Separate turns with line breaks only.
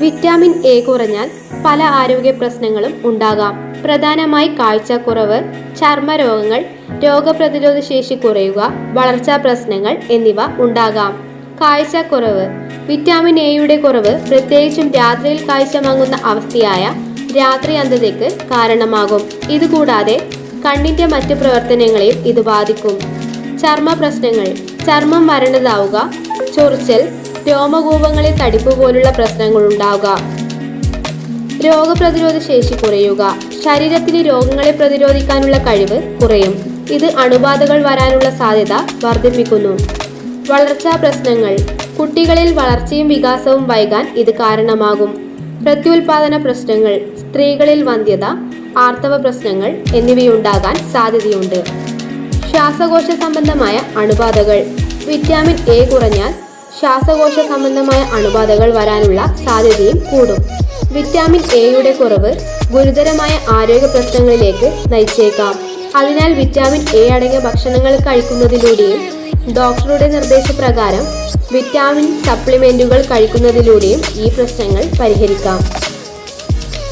Vitamin A കുറഞ്ഞാൽ പല ആരോഗ്യ പ്രശ്നങ്ങളും ഉണ്ടാകാം. പ്രധാനമായി കാഴ്ചക്കുറവ്, ചർമ്മരോഗങ്ങൾ, രോഗപ്രതിരോധ ശേഷി കുറയുക, വളർച്ചാ പ്രശ്നങ്ങൾ എന്നിവ ഉണ്ടാകാം. കാഴ്ചക്കുറവ്. വിറ്റാമിൻ എയുടെ കുറവ് പ്രത്യേകിച്ചും രാത്രിയിൽ കാഴ്ച മങ്ങുന്ന അവസ്ഥയായ രാത്രി അന്ധതയ്ക്ക് കാരണമാകും. ഇതുകൂടാതെ കണ്ണിന്റെ മറ്റു പ്രവർത്തനങ്ങളെയും ഇത് ബാധിക്കും. ചർമ്മ പ്രശ്നങ്ങൾ. ചർമ്മം വരണ്ടതാവുക, ചൊറിച്ചൽ, രോമകൂപങ്ങളിൽ തടിപ്പ് പോലുള്ള പ്രശ്നങ്ങൾ ഉണ്ടാവുക. രോഗപ്രതിരോധ ശേഷി കുറയുക. ശരീരത്തിന് രോഗങ്ങളെ പ്രതിരോധിക്കാനുള്ള കഴിവ് കുറയും. ഇത് അണുബാധകൾ വരാനുള്ള സാധ്യത വർദ്ധിപ്പിക്കുന്നു. വളർച്ചാ പ്രശ്നങ്ങൾ. കുട്ടികളിൽ വളർച്ചയും വികാസവും വൈകാൻ ഇത് കാരണമാകും. പ്രത്യുൽപാദന പ്രശ്നങ്ങൾ. സ്ത്രീകളിൽ വന്ധ്യത, ആർത്തവ പ്രശ്നങ്ങൾ എന്നിവയുണ്ടാകാൻ സാധ്യതയുണ്ട്. ശ്വാസകോശ സംബന്ധമായ അണുബാധകൾ. വിറ്റാമിൻ എ കുറഞ്ഞാൽ ശ്വാസകോശ സംബന്ധമായ അണുബാധകൾ വരാനുള്ള സാധ്യതയും കൂടും. വിറ്റാമിൻ എയുടെ കുറവ് ഗുരുതരമായ ആരോഗ്യ പ്രശ്നങ്ങളിലേക്ക് നയിച്ചേക്കാം. അതിനാൽ വിറ്റാമിൻ എ അടങ്ങിയ ഭക്ഷണങ്ങൾ കഴിക്കുന്നതിലൂടെയും ഡോക്ടറുടെ നിർദ്ദേശപ്രകാരം വിറ്റാമിൻ സപ്ലിമെന്റുകൾ കഴിക്കുന്നതിലൂടെയും ഈ പ്രശ്നങ്ങൾ പരിഹരിക്കാം.